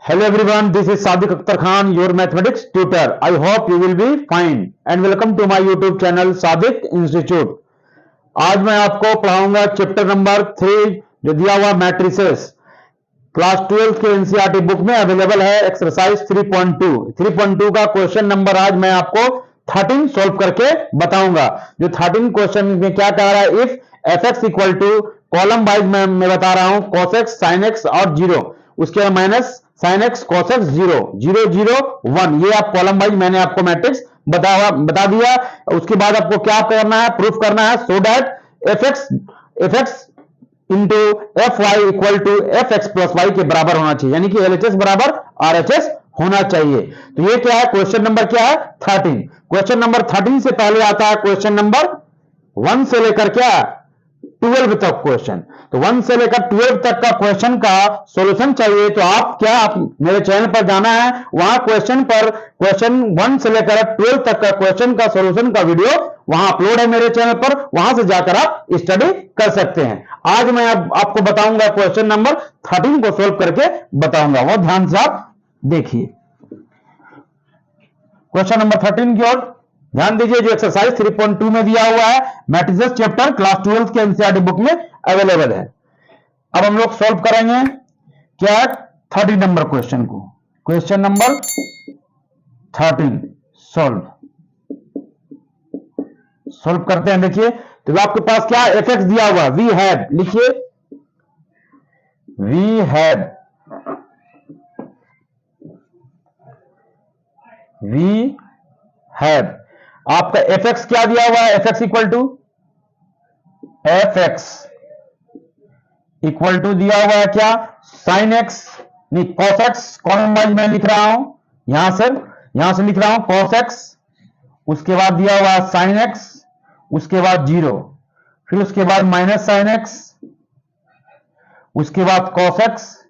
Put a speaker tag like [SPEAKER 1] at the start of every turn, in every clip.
[SPEAKER 1] Hello everyone, this is Sadiq Akhtar Khan, your mathematics tutor. I hope you will be fine and welcome to my YouTube channel Sadiq Institute. आज मैं आपको पढ़ाऊंगा chapter number 3 जो दिया हुआ matrices class 12 के NCERT book में available है। एक्सरसाइज 3.2 का क्वेश्चन नंबर आज मैं आपको 13 सॉल्व करके बताऊंगा। जो 13 क्वेश्चन में क्या कह रहा है, if F X equal to column wise मैं बता रहा हूं cos x sin x और 0, उसके बाद minus sin x cos x 0 0 0 1, ये आप कॉलम वाइज मैंने आपको मैट्रिक्स बता दिया। उसके बाद आपको क्या करना है, प्रूफ करना है so that F x into F Y equal to F x plus Y के बराबर होना चाहिए, यानी कि एलएचएस बराबर आरएचएस होना चाहिए। तो ये क्या है, क्वेश्चन नंबर क्या है 13। क्वेश्चन नंबर 13 से पहले आता है क्वेश्चन नंबर 1 से लेकर क्या 12 तक क्वेश्चन। तो 1 से लेकर 12 तक का क्वेश्चन का सॉल्यूशन चाहिए तो आप मेरे चैनल पर जाना है, वहां क्वेश्चन 1 से लेकर 12 तक का क्वेश्चन का सॉल्यूशन का वीडियो वहां अपलोड है मेरे चैनल पर, वहां से जाकर आप स्टडी कर सकते हैं। आज मैं आपको बताऊंगा क्वेश्चन नंबर 13 को सोल्व करके बताऊंगा, वो ध्यान से आप देखिए। क्वेश्चन नंबर 13 की ओर ध्यान दीजिए, जो एक्सरसाइज 3.2 में दिया हुआ है, मैट्रिसेस चैप्टर क्लास 12 के एनसीईआरटी बुक में अवेलेबल है। अब हम लोग सॉल्व करेंगे क्या 13 नंबर क्वेश्चन को। क्वेश्चन नंबर 13 सॉल्व करते हैं। देखिए तो आपके पास क्या एफ एक्स दिया हुआ, वी हैड, लिखिए वी हैड आपका एफ एक्स क्या दिया हुआ है, एफ एक्स इक्वल टू दिया हुआ है क्या साइन एक्स, नहीं कॉस एक्स, कॉलम वाइज मैं लिख रहा हूं, यहां से लिख रहा हूं कॉस एक्स, उसके बाद दिया हुआ है साइन एक्स, उसके बाद 0, फिर उसके बाद माइनस साइन एक्स, उसके बाद कॉस एक्स,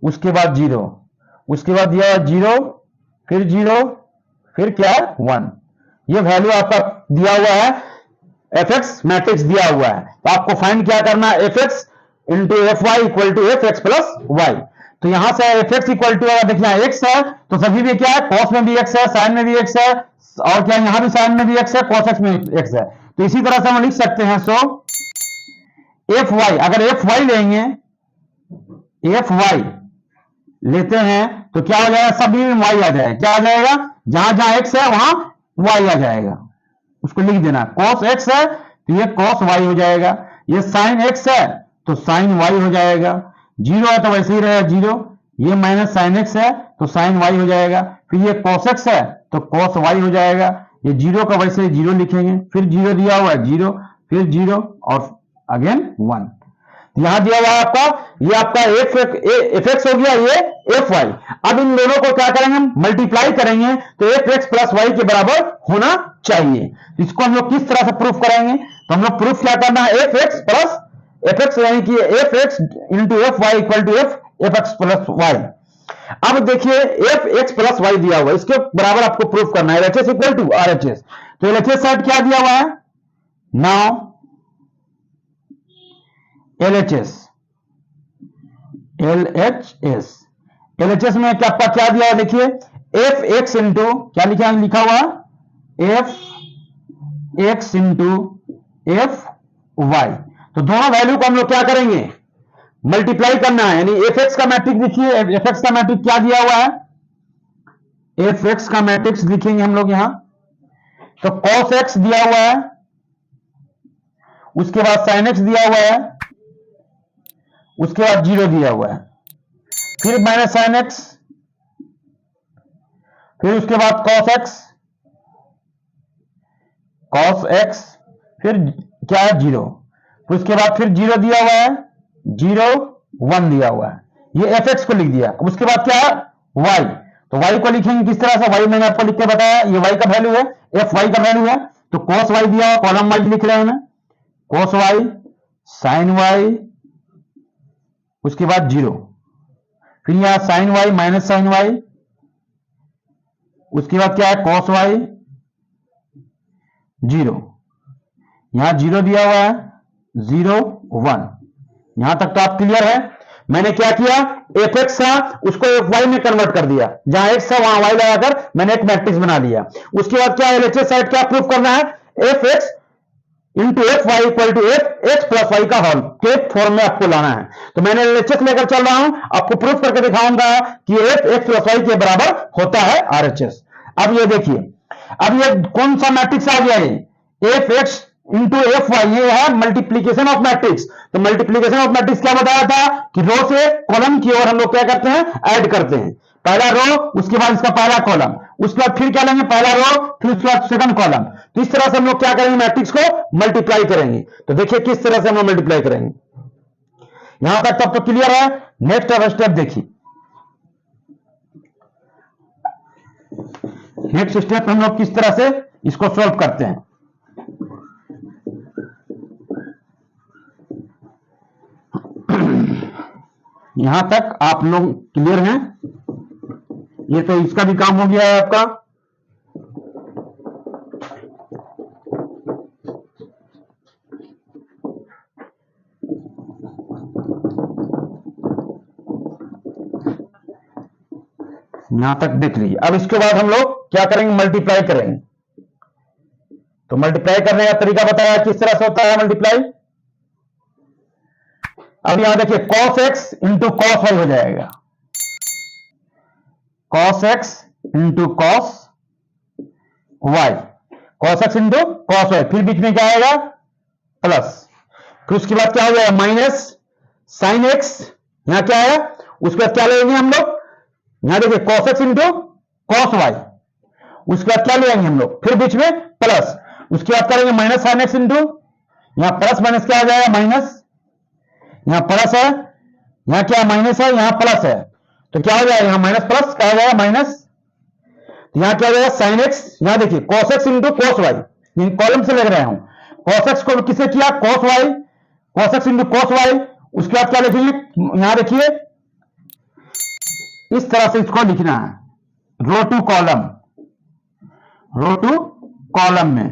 [SPEAKER 1] उसके बाद 0, उसके बाद दिया हुआ 0, फिर 0, फिर क्या 1। ये वैल्यू आपका दिया हुआ है, एफ एक्स मैट्रिक्स दिया हुआ है। तो आपको फाइंड क्या करना है, f x into F Y equal to F x plus y. तो यहां से एफ एक्स इक्वल टू अगर देखिए एक्स है तो सभी में क्या है, कॉस में भी एक्स है, साइन में भी एक्स है, और क्या यहां भी साइन में भी एक्स है, कॉस एक्स में एक्स है। तो इसी तरह से हम लिख सकते हैं, सो एफ वाई, अगर एफ वाई लेंगे, एफ वाई लेते हैं तो क्या हो जाएगा, सभी में वाई आ जाएगा। क्या आ जाएगा, जहां जहां एक्स है वहां वाई आ जाएगा, उसको लिख देना। कॉस एक्स है तो ये कॉस वाई हो जाएगा, ये साइन एक्स है तो साइन वाई हो जाएगा, 0 है तो वैसे ही रहेगा 0, ये माइनस साइन एक्स है तो साइन वाई हो जाएगा, फिर ये कॉस एक्स है तो कॉस वाई हो जाएगा, ये 0 का वैसे 0 लिखेंगे, फिर 0 दिया हुआ है 0, फिर 0 और अगेन 1। यहां दिया हुआ आपका, ये आपका एफ एक्स हो गया, ये एफ वाई। अब इन दोनों को क्या करेंगे, हम मल्टीप्लाई करेंगे तो एफ एक्स प्लस वाई के बराबर होना चाहिए। इसको हम लोग किस तरह से प्रूफ करेंगे, तो हम लोग प्रूफ क्या करना है, एफ एक्स यानी कि f x into F Y equal to F x plus y. अब देखिए एफ एक्स प्लस वाई दिया हुआ है, इसके बराबर आपको प्रूफ करना है एलएचएस इक्वल टू आरएचएस। तो एलएचएस साइड क्या दिया हुआ है, नाउ एलएचएस में क्या आपका क्या दिया है, देखिए एफ एक्स इंटू क्या लिखा हुआ, f x into F y. तो दोनों वैल्यू को हम लोग क्या करेंगे, मल्टीप्लाई करना है, यानी एफ एक्स का मैट्रिक्स देखिए, एफ एक्स का मैट्रिक्स क्या दिया हुआ है, एफ एक्स का मैट्रिक्स लिखेंगे हम लोग यहां, तो कॉस एक्स दिया हुआ है, उसके बाद साइन एक्स दिया हुआ है, उसके बाद 0 दिया हुआ है, फिर माइनस साइन एक्स, फिर उसके बाद कॉस एक्स, फिर क्या है 0, फिर उसके बाद फिर 0 दिया हुआ है, 0 1 दिया हुआ है, ये एफ एक्स को लिख दिया। उसके बाद क्या है वाई, तो वाई को लिखेंगे किस तरह से, वाई मैंने आपको लिख के बताया, ये वाई का वैल्यू है, एफ वाई का वैल्यू है, तो कॉस वाई दिया हुआ, कॉलम वाइज लिख रहे हैं ना, कॉस वाई साइन वाई, उसके बाद 0, फिर यहां sine y minus sine y, उसके बाद क्या है कॉस वाई 0, यहां 0 दिया हुआ है 0 1, यहां तक तो आप क्लियर है। मैंने क्या किया, एफ एक्स था उसको एफ वाई में कन्वर्ट कर दिया, जहां एक्स था वहां वाई लगाकर मैंने एक मैट्रिक्स बना लिया। उसके बाद क्या एलएचएस साइड क्या प्रूफ करना है, f x into F Y equal to F x plus y का होल के फॉर्म में आपको लाना है। तो मैंने एलएचएस लेकर चल रहा हूं, आपको प्रूफ करके दिखाऊंगा कि एफ एक्स प्लस वाई के बराबर होता है आरएचएस। अब ये देखिए, अब ये कौन सा मैट्रिक्स आ गया, ये f x into F y, ये है मल्टीप्लीकेशन ऑफ मैट्रिक्स। तो मल्टीप्लीकेशन ऑफ मैट्रिक्स क्या बताया था कि रो से कॉलम की ओर हम लोग क्या करते हैं, ऐड करते हैं। पहला रो, उसके बाद इसका पहला कॉलम, उसके बाद फिर क्या लेंगे, पहला रो, फिर उसके बाद सेकंड कॉलम। तो इस तरह से हम लोग क्या करेंगे, मैट्रिक्स को मल्टीप्लाई करेंगे। तो देखिए किस तरह से हम लोग मल्टीप्लाई करेंगे, यहां तक तब तो क्लियर है। नेक्स्ट स्टेप देखिए, नेक्स्ट स्टेप हम लोग किस तरह से इसको सॉल्व करते हैं। यहां तक आप लोग क्लियर हैं, ये तो इसका भी काम हो गया है आपका। यहां तक देख लीजिए। अब इसके बाद हम लोग क्या करेंगे, मल्टीप्लाई करेंगे। तो मल्टीप्लाई करने का तरीका बताया किस तरह से होता है मल्टीप्लाई। अब यहां देखिए cos x into cos y हो जाएगा, cos x into cos y, cos x into cos y, फिर बीच में क्या आएगा प्लस, फिर उसके बाद क्या हो जाएगा माइनस साइन x, यहां क्या है, उसके बाद क्या लेंगे हम लोग, यहां देखिए cos x into cos y, उसके बाद क्या लेंगे हम लोग, फिर बीच में प्लस, उसके बाद करेंगे माइनस साइन x इंटू, यहां प्लस माइनस क्या आ जाएगा माइनस, यहां प्लस है, यहां क्या माइनस है, यहां प्लस है, तो क्या हो जाएगा, यहां माइनस प्लस क्या हो जाएगा माइनस, यहां क्या हो जाएगा साइन एक्स, यहां देखिए cos x into cos y, column से लग रहा हूं, cos x को किसे किया cos y, cos x into cos y, उसके बाद क्या लिखेंगे, यहां देखिए इस तरह से इसको लिखना है, row two column, row two column में।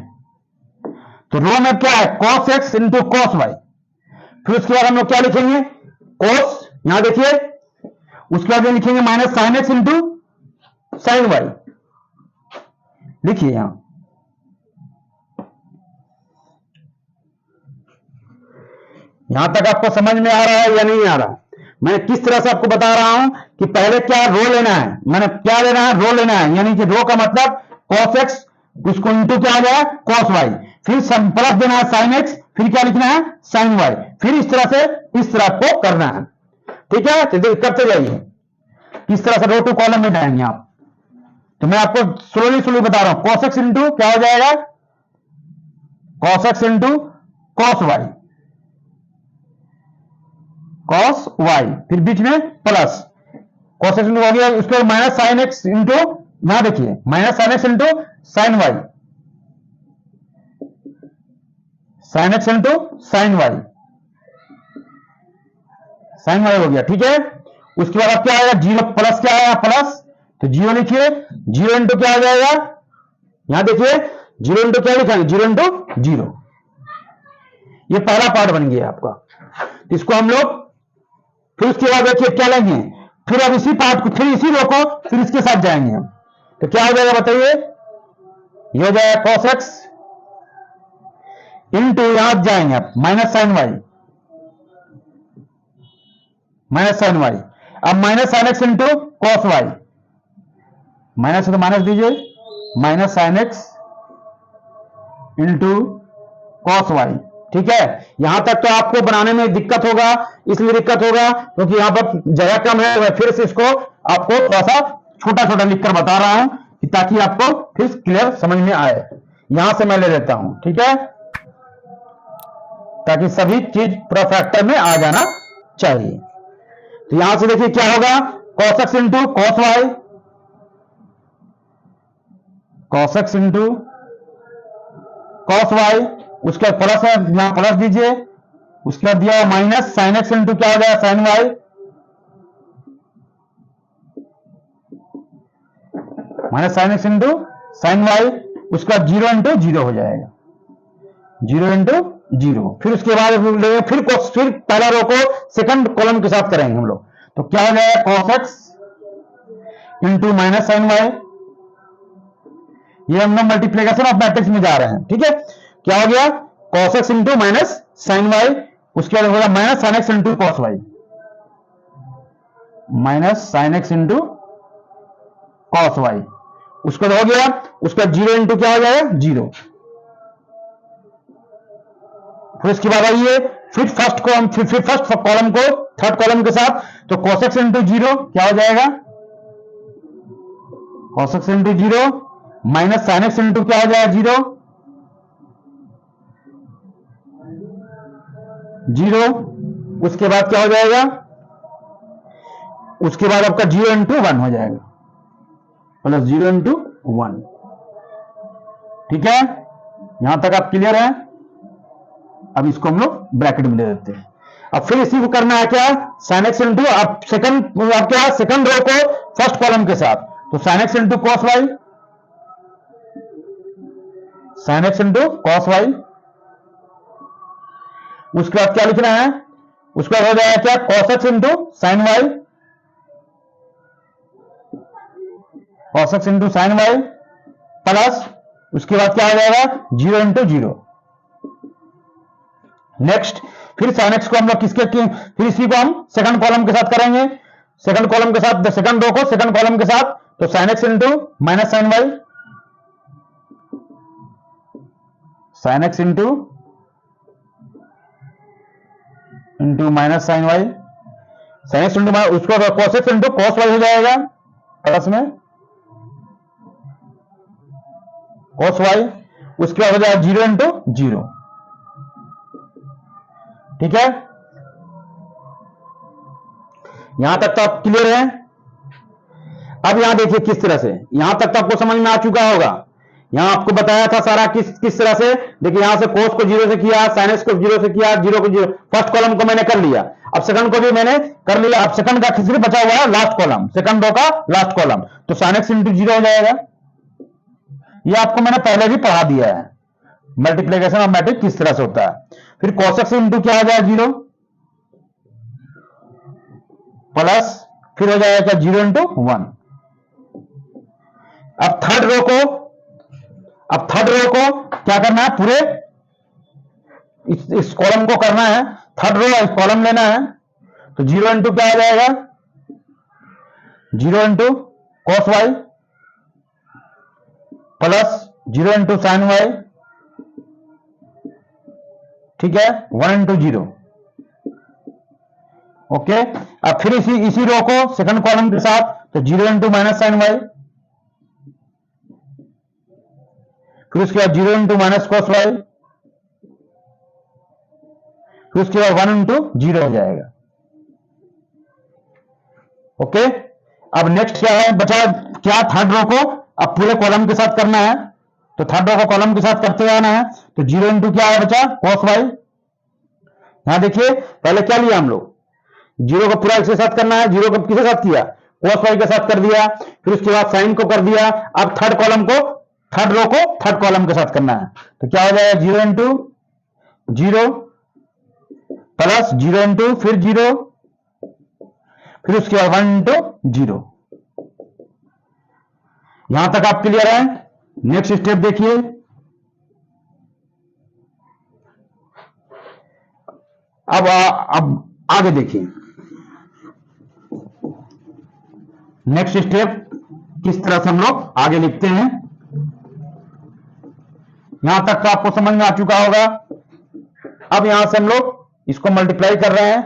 [SPEAKER 1] तो रो में क्या है cos x into cos y, फिर उसके बाद हम लोग क्या लिखेंगे cos, यहां देखिए, उसके बाद लिखेंगे minus sine x into sine y, लिखिए यहां, यहां तक आपको समझ में आ रहा है या नहीं आ रहा। मैं किस तरह से आपको बता रहा हूं कि पहले क्या रो लेना है, मैंने क्या लेना है, रो लेना है, यानी कि रो का मतलब cos x, उसको इंटू क्या आ जाएगा cos y, फिर प्लस देना है sin x, फिर क्या लिखना है sin y, फिर इस तरह से इस तरह को करना है, ठीक है। तो करते जाइए, किस तरह से रो टू कॉलम में जाएंगे आप। तो मैं आपको स्लोली बता रहा हूं, cos x इंटू क्या हो जाएगा cos x into cos y, cos y, फिर बीच में प्लस cos x इंटू हो गया, उसके बाद माइनस साइन एक्स इंटू, यहां देखिए minus sine x into sine y, sine x into sine y, sine y हो गया, ठीक है। उसके बाद अब क्या आएगा जीरो, प्लस क्या आएगा प्लस, तो जीरो लिखिए, जीरो इंटू क्या आ जाएगा, यहां देखिए जीरो इंटू क्या लिखा है, जीरो इंटू जीरो, ये पहला पार्ट बन गया आपका। इसको हम लोग फिर उसके बाद देखिए क्या लेंगे, फिर अब इसी पार्ट को, फिर इसी रो को फिर इसके साथ जाएंगे हम, तो क्या हो जाएगा बताइए, ये हो जाएगा cos x इंटू, यहां जाएंगे आप minus sine y, minus sine y, अब minus sine x into cos y, minus है तो माइनस दीजिए, minus sine x into cos y, ठीक है। यहां तक तो आपको बनाने में दिक्कत होगा, इसलिए दिक्कत होगा क्योंकि यहां पर जगह कम है, तो मैं फिर से इसको आपको थोड़ा सा छोटा छोटा लिखकर बता रहा हूं कि ताकि आपको फिर क्लियर समझ में आए। यहां से मैं ले लेता हूं, ठीक है, ताकि सभी चीज प्रोफैक्टर में आ जाना चाहिए। तो यहां से देखिए क्या होगा, cos x into cos y, cos x into cos y, उसके बाद प्लस है, यहां प्लस दीजिए, उसके बाद दिया माइनस साइन एक्स इंटू क्या हो जाएगा sine y, minus sine x into sine y, उसका जीरो इंटू जीरो हो जाएगा, जीरो इंटू जीरो। फिर उसके बाद फिर पहला रो को सेकंड कॉलम के साथ करेंगे हम लोग, तो क्या हो जाएगा cos x into minus sine y. ये हम लोग मल्टीप्लीकेशन ऑफ मैट्रिक्स में जा रहे हैं, ठीक है। क्या हो गया cos x into minus sine y, उसके बाद होगा minus sine x into cos y, minus sine x into cos y. उसके बाद हो गया, उसका जीरो इंटू क्या हो जाएगा जीरो। फिर इसके बाद आइए फिर फर्स्ट कॉलम, फिर फर्स्ट कॉलम को थर्ड कॉलम के साथ, तो cos x इंटू जीरो क्या हो जाएगा cos x into zero minus sine x into क्या हो जाएगा जीरो जीरो। उसके बाद क्या हो जाएगा, उसके बाद आपका जीरो इंटू वन हो जाएगा, प्लस जीरो इंटू वन। ठीक है, यहां तक आप क्लियर है। अब इसको हम लोग ब्रैकेट में ले देते हैं। अब फिर इसी को करना है क्या, साइन एक्स इंटू, आप क्या सेकंड रो को फर्स्ट कॉलम के साथ, तो sine x into cos y, sine x into cos y. उसके बाद क्या लिखना है, उसके बाद हो जाएगा क्या cos x into sine y, cos x into sine y, plus उसके बाद क्या हो जाएगा जीरो इंटू जीरो। नेक्स्ट फिर साइन एक्स को हम लोग फिर इसी को हम सेकंड कॉलम के साथ करेंगे, सेकंड कॉलम के साथ, सेकंड रो को सेकंड कॉलम के साथ, तो sine x into minus sine y, sine x into minus sine y, sine x into उसको cos x into cos y हो जाएगा, प्लस में cos वाई। उसके बाद हो जाएगा जीरो इंटू जीरो। ठीक है, यहां तक तो आप क्लियर है। अब यहां देखिए किस तरह से, यहां तक तो आपको समझ में आ चुका होगा। यहां आपको बताया था सारा किस तरह से। देखिए यहां से कोस को जीरो से किया, साइन एक्स को जीरो से किया, जीरो को जीरो, फर्स्ट कॉलम को मैंने कर लिया, अब सेकंड को भी मैंने कर लिया। अब सेकंड का किसी बचा हुआ है लास्ट कॉलम, सेकंड रो का लास्ट कॉलम, तो साइन एक्स इंटू जीरो हो जाएगा। ये आपको मैंने पहले भी पढ़ा दिया है, मल्टीप्लीकेशन ऑफ मैट्रिक्स किस तरह से होता है। फिर cos x इंटू क्या हो जाएगा जीरो, प्लस फिर हो जाएगा क्या जीरो इंटू वन। अब थर्ड रो को क्या करना है, पूरे इस कॉलम को करना है, थर्ड रो इस कॉलम लेना है, तो जीरो इंटू क्या हो जाएगा zero into cos y, plus zero into sine y. ठीक है, वन इंटू जीरो। ओके, अब फिर इसी रो को सेकंड कॉलम के साथ, तो zero into minus sine y, फिर उसके बाद zero into minus cos y, फिर उसके बाद वन इंटू जीरो हो जाएगा। ओके, अब नेक्स्ट क्या है बचा, क्या थर्ड रो को अब पूरे कॉलम के साथ करना है, तो थर्ड रो को कॉलम के साथ करते जाना है, तो जीरो इंटू क्या है बचा कॉस वाई। यहां देखिए पहले क्या लिया हम लोग, जीरो को पूरा इसके साथ करना है, जीरो को किसके साथ किया cos y के साथ कर दिया, फिर उसके बाद साइन को कर दिया। अब थर्ड रो को थर्ड कॉलम के साथ करना है, तो क्या हो जाएगा zero into zero, plus zero into फिर जीरो, फिर उसके बाद वन इंटू जीरो। यहां तक आप क्लियर है। नेक्स्ट स्टेप देखिए, अब आगे देखिए नेक्स्ट स्टेप किस तरह से हम लोग आगे लिखते हैं। यहां तक तो आपको समझ में आ चुका होगा। अब यहां से हम लोग इसको मल्टीप्लाई कर रहे हैं,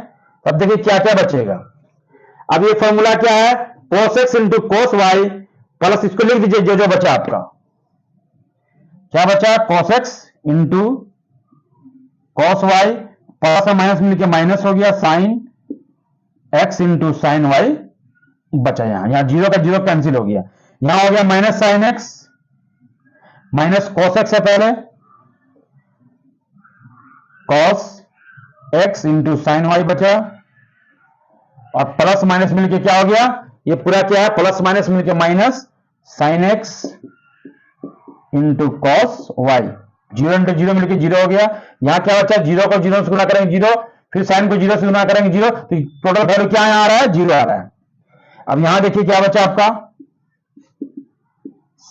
[SPEAKER 1] अब देखिए क्या क्या बचेगा। अब ये फॉर्मूला क्या है, cos x into cos y, plus इसको लिख दीजिए जो बचा आपका, क्या बचा cos x into cos y, plus और माइनस मिलकर माइनस हो गया sine x into sine y बचा। यहां जीरो का जीरो कैंसिल हो गया, यहां हो गया minus sine x minus cos x है पहले, cos x into sine y बचा, और प्लस माइनस मिलके क्या हो गया, ये पूरा क्या है प्लस माइनस मिलके minus sine x into cos y zero into zero मिलकर जीरो हो गया। यहाँ क्या बचा, जीरो को जीरो से गुना करेंगे जीरो, फिर साइन को जीरो से गुना करेंगे जीरो, तो टोटल वैल्यू क्या आ रहा है, जीरो आ रहा है। अब यहां देखिए क्या बचा आपका,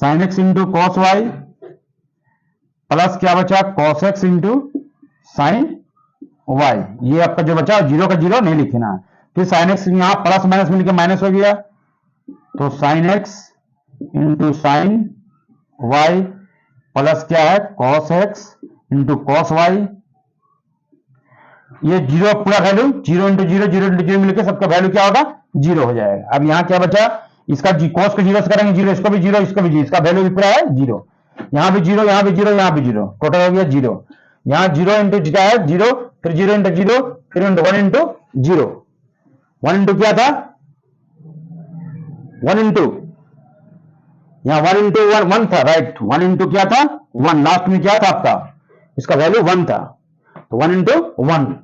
[SPEAKER 1] sine x into cos y plus क्या बचा, cos x into sine y. ये आपका जो बचा जीरो का जीरो नहीं लिखना है। फिर साइन एक्स यहां प्लस माइनस मिलकर माइनस हो गया, तो sine x into sine y plus क्या है, cos x into cos y. ये जीरो पूरा value, zero into zero, zero into zero मिलकर सबका वैल्यू क्या होगा, जीरो हो जाएगा। अब यहां क्या बचा, इसका कॉस को जीरो से करेंगे जीरो, इसको भी जीरो, इसको भी जीरो, इसका वैल्यू भी पूरा है जीरो। यहां भी जीरो, यहां भी जीरो, यहां भी जीरो, टोटल हो गया जीरो। यहां जीरो इंटू क्या है, जीरो, फिर जीरो इंटू जीरो, फिर one into zero. One into क्या था, वन इंटू, यहां वन इंटू वन था, राइट, वन इंटू क्या था, वन, लास्ट में क्या था आपका, इसका वैल्यू वन था, तो वन इंटू वन।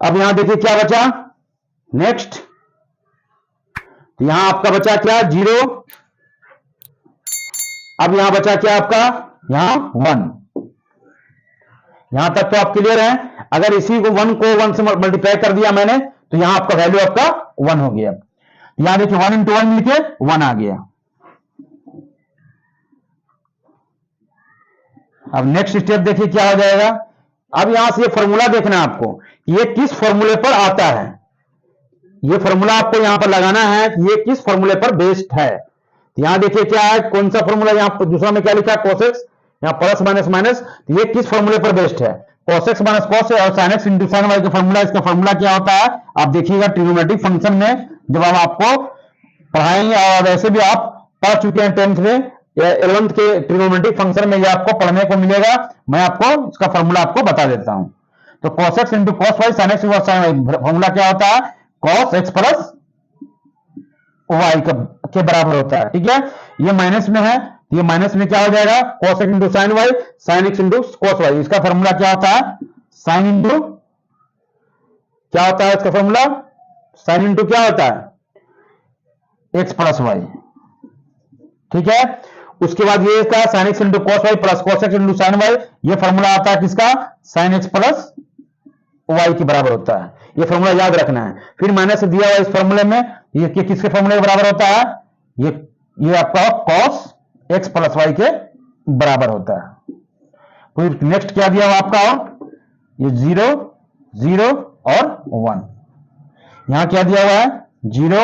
[SPEAKER 1] अब यहां देखिए क्या बचा नेक्स्ट, तो यहां आपका बचा क्या, जीरो। अब यहां बचा क्या आपका, यहां वन। यहां तक तो आप क्लियर है। अगर इसी को वन से मल्टीप्लाई कर दिया मैंने, तो यहां आपका वैल्यू आपका वन हो गया। यहां देखिए वन इंटू वन मिलके वन आ गया। अब नेक्स्ट स्टेप देखिए क्या हो जाएगा। अब यहां से ये फॉर्मूला देखना है आपको, ये किस फॉर्मूले पर आता है। ये फॉर्मूला आपको यहां पर लगाना है कि ये किस फॉर्मूले पर बेस्ड है। यहां देखिए क्या है, कौन सा फॉर्मूला, यहां पर दूसरा में क्या लिखा है, cos x, यहां प्लस माइनस माइनस, तो ये किस फॉर्मूले पर बेस्ड है, cos x माइनस cos है, और sin x into sin y का फॉर्मूला। इसका फॉर्मूला क्या होता है आप देखिएगा ट्रिग्नोमेट्रिक फंक्शन में, जब हम आपको पढ़ाएंगे, और वैसे भी आप पढ़ चुके हैं 10th में, 11th के ट्रिग्नोमेट्रिक फंक्शन में ये आपको पढ़ने को मिलेगा। मैं आपको इसका फॉर्मूला आपको बता देता हूं। तो cos x into cos y, sin x into sin y, formula क्या होता है, cos x प्लस y के बराबर होता है, ठीक है। ये माइनस में है, ये माइनस में क्या हो जाएगा, cos x into sine y, sine x into cos y। इसका फॉर्मूला क्या होता है, साइन इंटू क्या होता है, इसका फॉर्मूला साइन इंटू क्या होता है, x प्लस वाई, ठीक है। उसके बाद ये इसका sine x into cos y plus cos x into sine y, ये फॉर्मूला आता है किसका, साइन एक्स प्लस वाई के बराबर होता है। ये फॉर्मूला याद रखना है। फिर माइनस दिया हुआ इस फॉर्मूले में, ये किसके फॉर्मूले के बराबर होता है, ये आपका कॉस एक्स प्लस वाई के बराबर होता है। फिर नेक्स्ट क्या दिया हुआ आपका, ये जीरो, जीरो और वन। यहां क्या दिया हुआ है, जीरो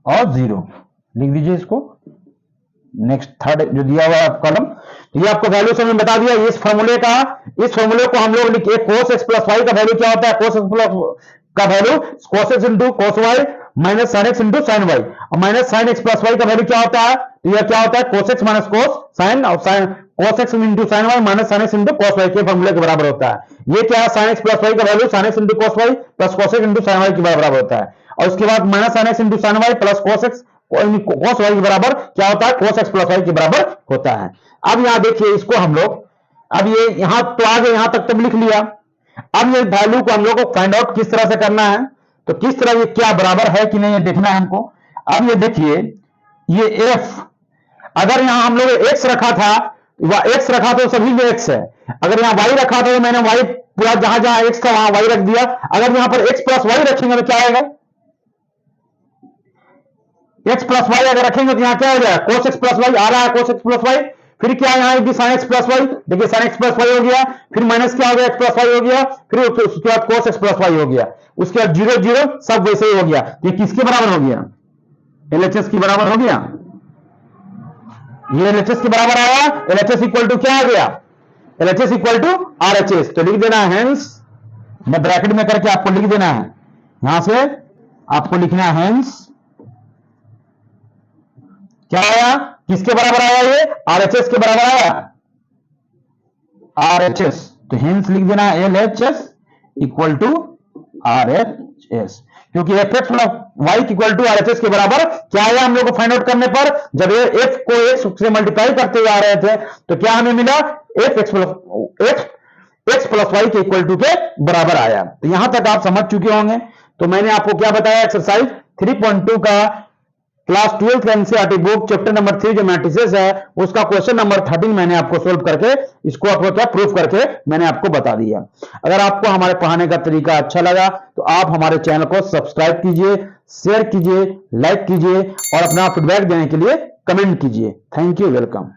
[SPEAKER 1] और जीरो, लिख दीजिए इसको। नेक्स्ट थर्ड जो दिया हुआ है कॉलम, ये आपको वैल्यू से बता दिया। इस फॉर्मूले को हम लोग लिखे, cos x प्लस वाई का वैल्यू क्या होता है, cos x प्लस का value cos x into cos y minus sin x into sin y, और minus sin x plus y का वैल्यू क्या होता है, तो यह क्या होता है, cos x minus cos sin, और cos x into sin y minus sin x into cos y के फॉर्मूले के बराबर होता है। ये क्या है, sin x प्लस y का value sin x into cos y plus cos x into sin y के बराबर होता है। और उसके बाद minus sin x into sin y plus cos x cos y के बराबर क्या होता है, cos x प्लस y के बराबर होता है। अब यहां देखिए इसको हम लोग, अब ये यहां तो आगे यहां तक तो लिख लिया। अब ये वैल्यू को हम लोग को फाइंड आउट किस तरह से करना है, तो किस तरह ये क्या बराबर है कि नहीं ये देखना है हमको। अब ये देखिए, ये f, अगर यहां हम लोग x रखा था, x रखा तो सभी में x है। अगर यहां y रखा था तो मैंने y पूरा जहां जहां x था वहां y रख दिया। अगर यहां पर x प्लस y रखेंगे तो क्या आएगा, x प्लस वाई अगर रखेंगे तो यहां क्या हो जाएगा, cos x प्लस वाई आ रहा है, cos x प्लस वाई। फिर क्या यहाँ भी sin x प्लस वाई, देखिए sin x प्लस वाई हो गया, फिर माइनस क्या हो गया, x प्लस वाई हो गया, फिर उसके बाद cos x प्लस वाई हो गया, उसके बाद जीरो जीरो सब वैसे ही हो गया। ये किसके बराबर हो गया, LHS की बराबर हो गया। ये LHS के बराबर आया। LHS इक्वल टू क्या आ गया, LHS इक्वल टू RHS। तो लिख देना है, हेंस, मैं ब्रैकेट में करके आपको लिख देना है, यहां से आपको लिखना है हेंस क्या आया, किसके बराबर आया, ये RHS के बराबर आया, RHS। तो हेंस लिख देना है LHS इक्वल टू RHS, क्योंकि fx plus y equal to RHS के बराबर क्या आया हम लोग को फाइंड आउट करने पर, जब ये f को x से मल्टीप्लाई करते जा रहे थे तो क्या हमें मिला, x प्लस y के इक्वल टू के बराबर आया। तो यहां तक आप समझ चुके होंगे। तो मैंने आपको क्या बताया, एक्सरसाइज 3.2 का क्लास 12 का एनसीईआरटी बुक चैप्टर नंबर 3 जो मैट्रिसेस है उसका क्वेश्चन नंबर 13 मैंने आपको सोल्व करके इसको आपको क्या प्रूफ करके मैंने आपको बता दिया। अगर आपको हमारे पढ़ाने का तरीका अच्छा लगा तो आप हमारे चैनल को सब्सक्राइब कीजिए, शेयर कीजिए, लाइक कीजिए और अपना फीडबैक देने के लिए कमेंट कीजिए। Thank you, welcome.